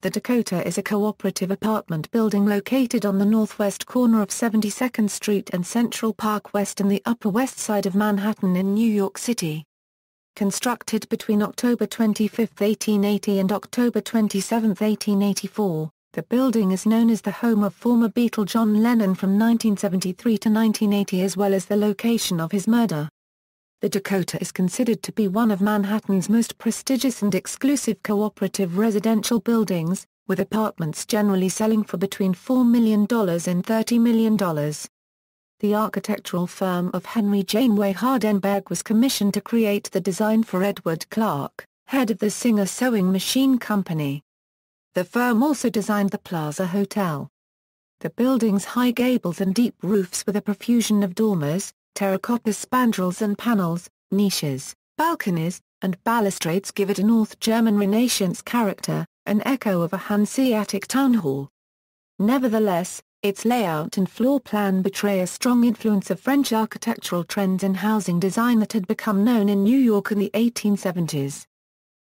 The Dakota is a cooperative apartment building located on the northwest corner of 72nd Street and Central Park West in the Upper West Side of Manhattan in New York City. Constructed between October 25, 1880 and October 27, 1884, the building is known as the home of former Beatle John Lennon from 1973 to 1980 as well as the location of his murder. The Dakota is considered to be one of Manhattan's most prestigious and exclusive cooperative residential buildings, with apartments generally selling for between $4 million and $30 million. The architectural firm of Henry Janeway Hardenberg was commissioned to create the design for Edward Clark, head of the Singer Sewing Machine Company. The firm also designed the Plaza Hotel. The building's high gables and deep roofs with a profusion of dormers, terracotta spandrels and panels, niches, balconies, and balustrades give it a North German Renaissance character, an echo of a Hanseatic town hall. Nevertheless, its layout and floor plan betray a strong influence of French architectural trends in housing design that had become known in New York in the 1870s.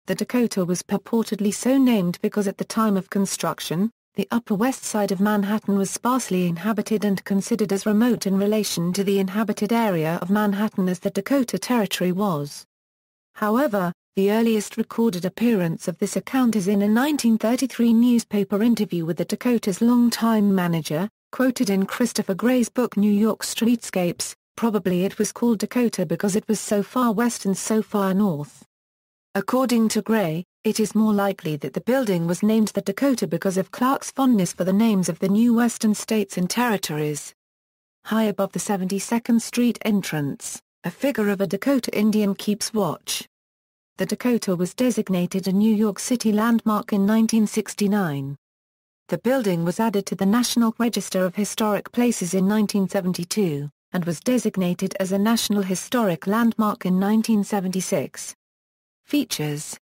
The Dakota was purportedly so named because at the time of construction, the Upper West Side of Manhattan was sparsely inhabited and considered as remote in relation to the inhabited area of Manhattan as the Dakota Territory was. However, the earliest recorded appearance of this account is in a 1933 newspaper interview with the Dakota's longtime manager, quoted in Christopher Gray's book New York Streetscapes. Probably it was called Dakota because it was so far west and so far north. According to Gray, it is more likely that the building was named the Dakota because of Clark's fondness for the names of the new western states and territories. High above the 72nd Street entrance, a figure of a Dakota Indian keeps watch. The Dakota was designated a New York City landmark in 1969. The building was added to the National Register of Historic Places in 1972, and was designated as a National Historic Landmark in 1976. Features: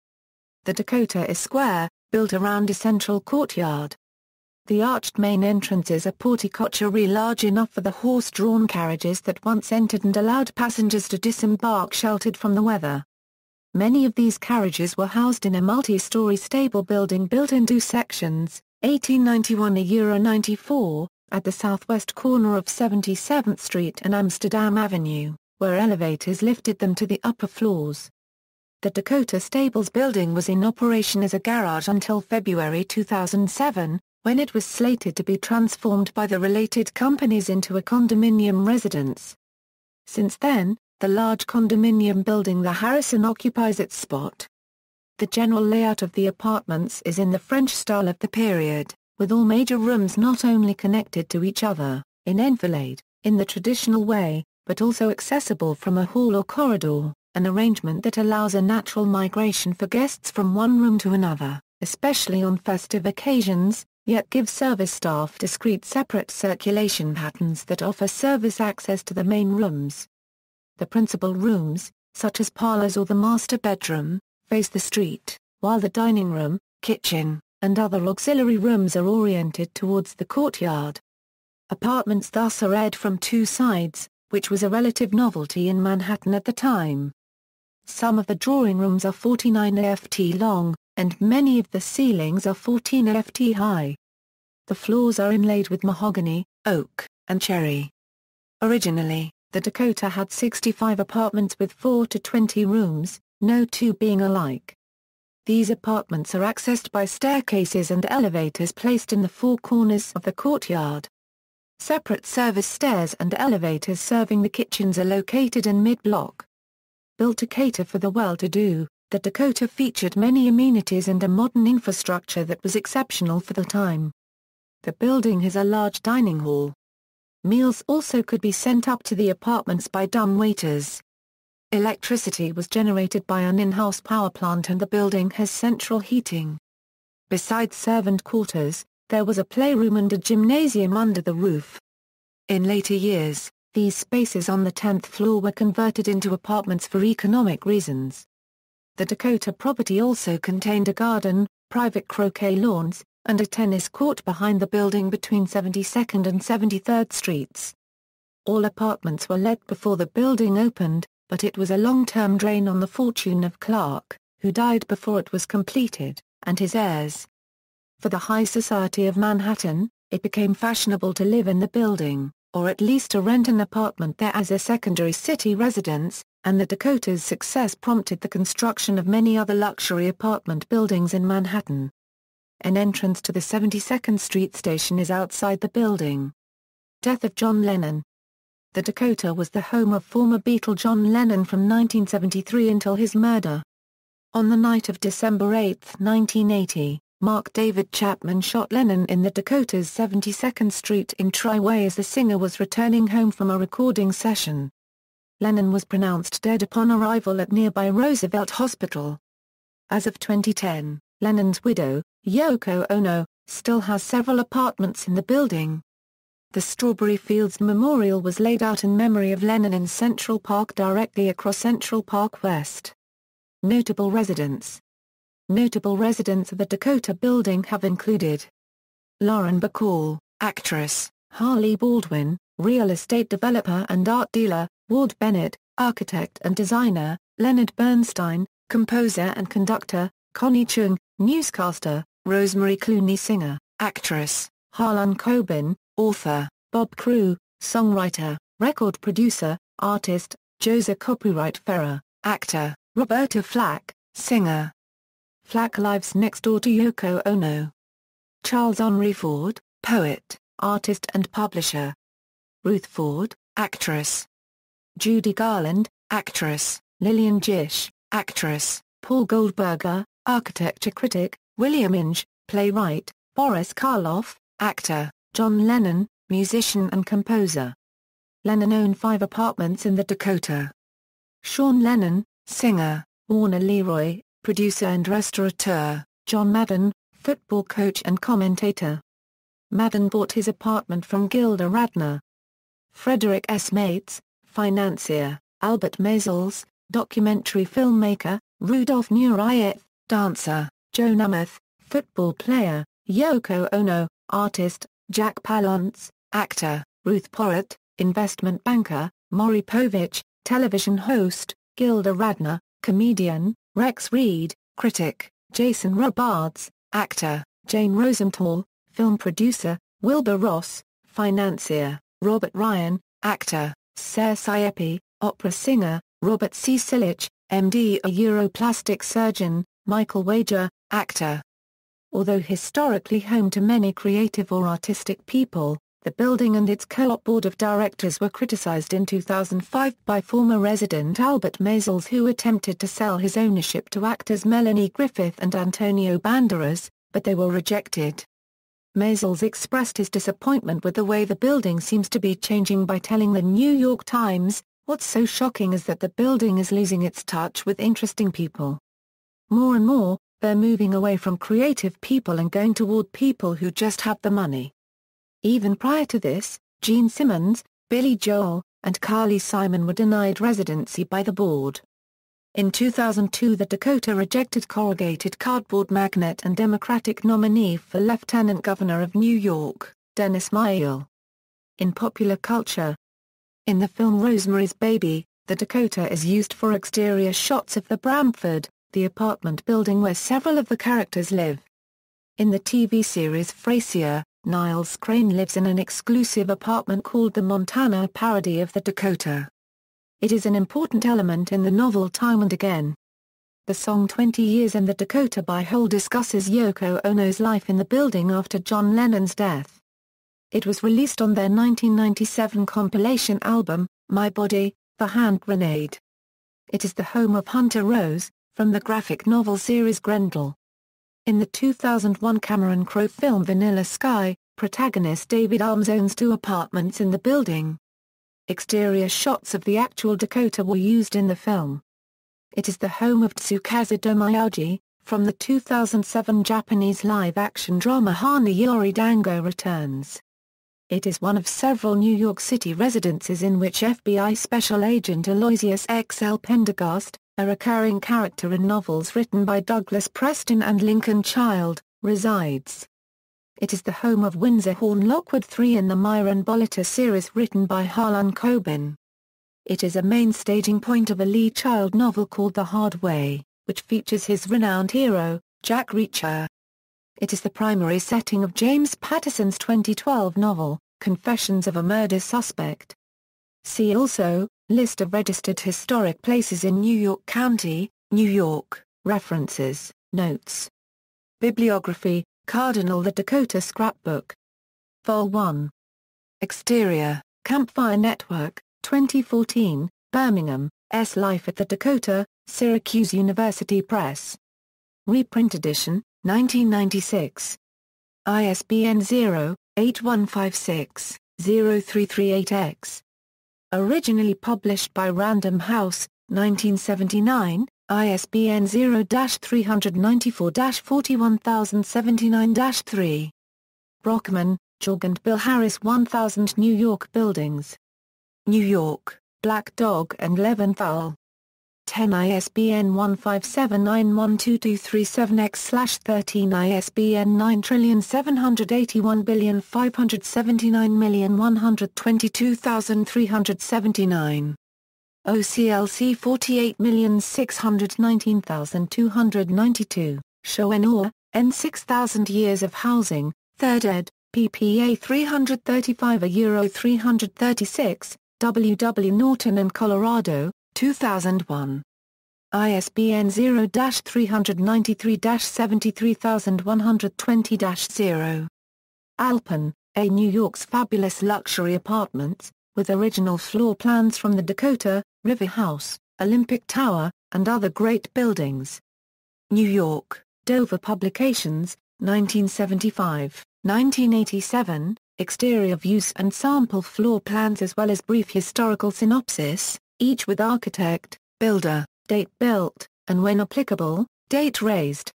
the Dakota is square, built around a central courtyard. The arched main entrance is a porticocherie large enough for the horse-drawn carriages that once entered and allowed passengers to disembark sheltered from the weather. Many of these carriages were housed in a multi-story stable building built in two sections, 1891–94, at the southwest corner of 77th Street and Amsterdam Avenue, where elevators lifted them to the upper floors. The Dakota Stables building was in operation as a garage until February 2007, when it was slated to be transformed by the related companies into a condominium residence. Since then, the large condominium building The Harrison occupies its spot. The general layout of the apartments is in the French style of the period, with all major rooms not only connected to each other, in enfilade, in the traditional way, but also accessible from a hall or corridor, an arrangement that allows a natural migration for guests from one room to another, especially on festive occasions, yet gives service staff discrete separate circulation patterns that offer service access to the main rooms. The principal rooms, such as parlors or the master bedroom, face the street, while the dining room, kitchen, and other auxiliary rooms are oriented towards the courtyard. Apartments thus are aired from two sides, which was a relative novelty in Manhattan at the time. Some of the drawing rooms are 49 ft long, and many of the ceilings are 14 ft high. The floors are inlaid with mahogany, oak, and cherry. Originally, the Dakota had 65 apartments with 4 to 20 rooms, no two being alike. These apartments are accessed by staircases and elevators placed in the four corners of the courtyard. Separate service stairs and elevators serving the kitchens are located in mid-block. Built to cater for the well-to-do, the Dakota featured many amenities and a modern infrastructure that was exceptional for the time. The building has a large dining hall. Meals also could be sent up to the apartments by dumb waiters. Electricity was generated by an in-house power plant and the building has central heating. Besides servant quarters, there was a playroom and a gymnasium under the roof. In later years, these spaces on the 10th floor were converted into apartments for economic reasons. The Dakota property also contained a garden, private croquet lawns, and a tennis court behind the building between 72nd and 73rd Streets. All apartments were let before the building opened, but it was a long-term drain on the fortune of Clark, who died before it was completed, and his heirs. For the high society of Manhattan, it became fashionable to live in the building, or at least to rent an apartment there as a secondary city residence, and the Dakota's success prompted the construction of many other luxury apartment buildings in Manhattan. An entrance to the 72nd Street station is outside the building. Death of John Lennon. The Dakota was the home of former Beatle John Lennon from 1973 until his murder. On the night of December 8, 1980, Mark David Chapman shot Lennon in the Dakota's 72nd Street in Tri-Way as the singer was returning home from a recording session. Lennon was pronounced dead upon arrival at nearby Roosevelt Hospital. As of 2010, Lennon's widow, Yoko Ono, still has several apartments in the building. The Strawberry Fields Memorial was laid out in memory of Lennon in Central Park directly across Central Park West. Notable residents. Notable residents of the Dakota building have included Lauren Bacall, actress, Harley Baldwin, real estate developer and art dealer, Ward Bennett, architect and designer, Leonard Bernstein, composer and conductor, Connie Chung, newscaster, Rosemary Clooney, singer, actress, Harlan Coben, author, Bob Crewe, songwriter, record producer, artist, Joseph Copyright Ferrer, actor, Roberta Flack, singer. Flack lives next door to Yoko Ono. Charles Henry Ford, poet, artist and publisher. Ruth Ford, actress. Judy Garland, actress, Lillian Gish, actress, Paul Goldberger, architecture critic, William Inge, playwright, Boris Karloff, actor, John Lennon, musician and composer. Lennon owned 5 apartments in the Dakota. Sean Lennon, singer, Warner Leroy, producer and restaurateur, John Madden, football coach and commentator. Madden bought his apartment from Gilda Radner. Frederick S. Mates, financier, Albert Maysles, documentary filmmaker, Rudolph Nureyev, dancer, Joe Namath, football player, Yoko Ono, artist, Jack Palance, actor, Ruth Porritt, investment banker, Maury Povich, television host, Gilda Radner, comedian, Rex Reed, critic, Jason Robards, actor, Jane Rosenthal, film producer, Wilbur Ross, financier, Robert Ryan, actor, Ser Siepi, opera singer, Robert C. Silich, MD, a Europlastic surgeon, Michael Wager, actor. Although historically home to many creative or artistic people, the building and its co-op board of directors were criticized in 2005 by former resident Albert Maysles, who attempted to sell his ownership to actors Melanie Griffith and Antonio Banderas, but they were rejected. Maysles expressed his disappointment with the way the building seems to be changing by telling the New York Times, "What's so shocking is that the building is losing its touch with interesting people. More and more, they're moving away from creative people and going toward people who just have the money." Even prior to this, Gene Simmons, Billy Joel, and Carly Simon were denied residency by the board. In 2002, the Dakota rejected corrugated cardboard magnate and Democratic nominee for Lieutenant Governor of New York, Dennis Maile. In popular culture. In the film Rosemary's Baby, the Dakota is used for exterior shots of the Bramford, the apartment building where several of the characters live. In the TV series Frasier, Niles Crane lives in an exclusive apartment called the Montana, a parody of the Dakota. It is an important element in the novel Time and Again. The song 20 Years in the Dakota by Hole discusses Yoko Ono's life in the building after John Lennon's death. It was released on their 1997 compilation album, My Body, The Hand Grenade. It is the home of Hunter Rose, from the graphic novel series Grendel. In the 2001 Cameron Crowe film Vanilla Sky, protagonist David Arms owns 2 apartments in the building. Exterior shots of the actual Dakota were used in the film. It is the home of Tsukasa Domayoji, from the 2007 Japanese live-action drama Hana Yori Dango Returns. It is one of several New York City residences in which FBI Special Agent Aloysius X. L. Pendergast, a recurring character in novels written by Douglas Preston and Lincoln Child, resides. It is the home of Windsor Horn Lockwood 3 in the Myron Boliter series written by Harlan Coben. It is a main staging point of a Lee Child novel called The Hard Way, which features his renowned hero, Jack Reacher. It is the primary setting of James Patterson's 2012 novel, Confessions of a Murder Suspect. See also, List of registered historic places in New York County, New York. References, Notes. Bibliography, Cardinal the Dakota Scrapbook. Vol. 1. Exterior, Campfire Network, 2014, Birmingham, S. Life at the Dakota, Syracuse University Press. Reprint edition, 1996. ISBN 0-8156-0338-X. Originally published by Random House, 1979, ISBN 0-394-41079-3. Brockman, George and Bill Harris 1000 New York Buildings. New York, Black Dog and Leventhal. 10 ISBN 157912237-X/13 ISBN 9781579122379. OCLC 48619292. Schoenauer, N. 6000 Years of Housing, 3rd ed., ppA 335 Euro 336, W. W. Norton and Colorado, 2001. ISBN 0-393-73120-0. Alpen, A. New York's Fabulous Luxury Apartments, with original floor plans from the Dakota, River House, Olympic Tower, and other great buildings. New York, Dover Publications, 1975, 1987, exterior views and sample floor plans as well as brief historical synopsis, each with architect, builder, date built, and when applicable, date raised.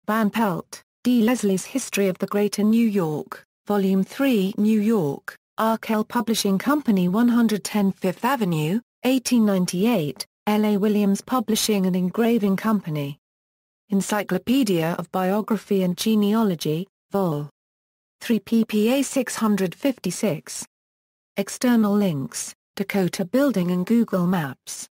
Van Pelt, D. Leslie's History of the Greater New York, Volume 3 New York, Arkell Publishing Company 110 Fifth Avenue, 1898, L.A. Williams Publishing and Engraving Company. Encyclopedia of Biography and Genealogy, Vol. 3 ppA 656. External links, Dakota Building and Google Maps.